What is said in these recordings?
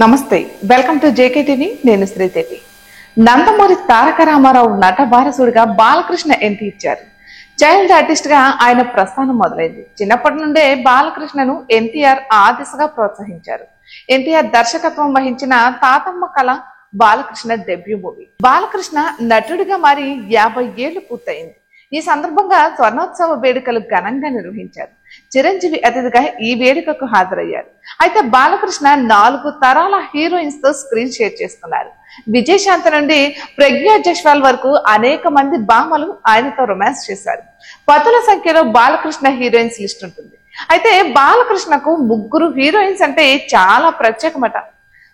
నమస్తే welcome to JK TV నేను శ్రీదేవి నందమూరి తారక రామారావు నట వారసుడిగా బాలకృష్ణ ఎంట్రీ ఇచ్చారు. చైల్డ్ ఆర్టిస్ట్ గా ఆయన ప్రస్థానం మొదలైంది. చిన్నప్పటి నుండే బాలకృష్ణను ఎన్టీఆర్ ఆ దిశగా ప్రోత్సహించారు. ఎన్టీఆర్ దర్శకత్వం వహించిన తాతమ్మ కళ బాలకృష్ణ డెబ్యూ మూవీ. బాలకృష్ణ నటుడిగా మారి 50 ఏళ్లు పూర్తయింది. ఈ సందర్భంగా స్వర్ణోత్సవ వేడుకలు ఘనంగా నిర్వహించారు. చిరంజీవి అతిథిగా ఈ వేడుకకు హాజరయ్యారు. అయితే బాలకృష్ణ 4 తరాల హీరోయిన్స్ తో స్క్రీన్ షేర్ చేసుకున్నారు. విజయశాంతి నుండి ప్రజ్ఞా జైస్వాల్ వరకు అనేక మంది భామలు ఆయనతో రొమాన్స్ చేశారు. పతుల సంఖ్యలో బాలకృష్ణ హీరోయిన్స్ లిస్ట్ ఉంటుంది. అయితే బాలకృష్ణకు 3 హీరోయిన్స్ అంటే చాలా ప్రత్యేకమట.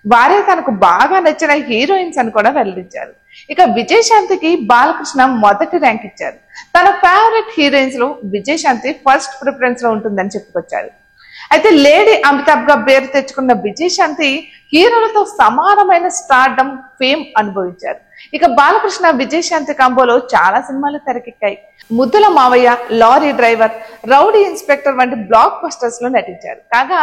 వారే తనకు బాగా నచ్చిన హీరోయిన్స్ అని కూడా వెల్లడించారు. ఇక విజయశాంతికి బాలకృష్ణ మొదటి ర్యాంక్ ఇచ్చారు. తన ఫేవరెట్ హీరోయిన్స్ లో విజయశాంతి ఫస్ట్ ప్రిఫరెన్స్ లో ఉంటుందని చెప్పుకొచ్చారు. అయితే లేడీ అమితాబ్ గా పేరు తెచ్చుకున్న విజయశాంతి హీరోలతో సమానమైన స్టార్డమ్, ఫేమ్ అనుభవించారు. ఇక బాలకృష్ణ విజయశాంతి కాంబోలో చాలా సినిమాలు తెరకెక్కాయి. ముద్దుల మావయ్య, లారీ డ్రైవర్, రౌడీ ఇన్స్పెక్టర్ వంటి బ్లాక్ బస్టర్స్ లో నటించారు. కాగా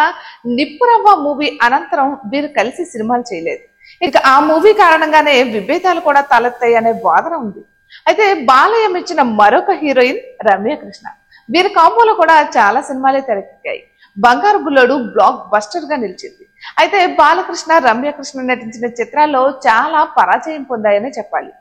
నిప్పురవ్వ మూవీ అనంతరం వీరు కలిసి సినిమాలు చేయలేదు. ఇక ఆ మూవీ కారణంగానే విభేదాలు కూడా తలెత్తాయి అనే వాదన ఉంది. అయితే బాలయ్య ఇచ్చిన మరొక హీరోయిన్ రమ్యకృష్ణ. వీరి కాంబోలో కూడా చాలా సినిమాలే తెరకెక్కాయి. బంగారు బుల్లోడు బ్లాక్ బస్టర్ గా నిలిచింది. అయితే బాలకృష్ణ, రమ్యకృష్ణ నటించిన చిత్రాల్లో చాలా పరాజయం పొందాయనే చెప్పాలి.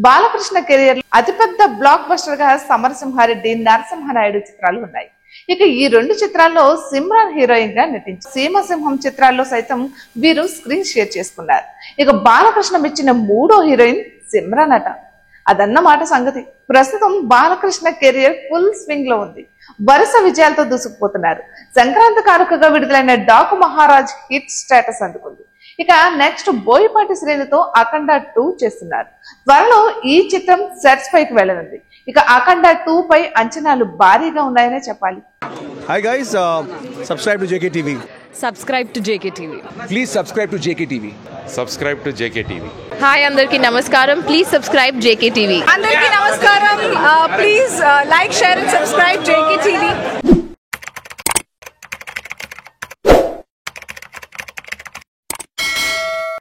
బాలకృష్ణ కెరియర్ అతిపెద్ద బ్లాక్ బస్టర్ గా సమరసింహారెడ్డి, నరసింహనాయుడు చిత్రాలు ఉన్నాయి. ఇక ఈ 2 చిత్రాల్లో సిమ్రాన్ హీరోయిన్ గా నటించారు. సీమసింహం చిత్రాల్లో సైతం వీరు స్క్రీన్ షేర్ చేసుకున్నారు. ఇక బాలకృష్ణ ఇచ్చిన 3వ హీరోయిన్ సిమ్రాన్ అట. అదన్నమాట సంగతి. ప్రస్తుతం బాలకృష్ణ కెరియర్ ఫుల్ స్వింగ్ లో ఉంది. వరుస విజయాలతో దూసుకుపోతున్నారు. సంక్రాంతి కానుకగా విడుదలైన డాకు మహారాజ్ హిట్ స్టేటస్ అందుకుంది. ఇక నెక్స్ట్ బోయపాటి శ్రేణితో అఖండ 2 చేస్తున్నారు. త్వరలో ఈ చిత్రం సెట్స్ పైకి వెళ్ళనుంది. ఇక అఖండ 2 పై అంచనాలు భారీగా ఉన్నాయనే చెప్పాలి. Hi guys, subscribe to JKTV. Subscribe to JKTV. Please subscribe to JKTV. Subscribe to JKTV. Hi, Andarki Namaskaram. Please subscribe JKTV. Andarki Namaskaram. Please like, share and subscribe JKTV.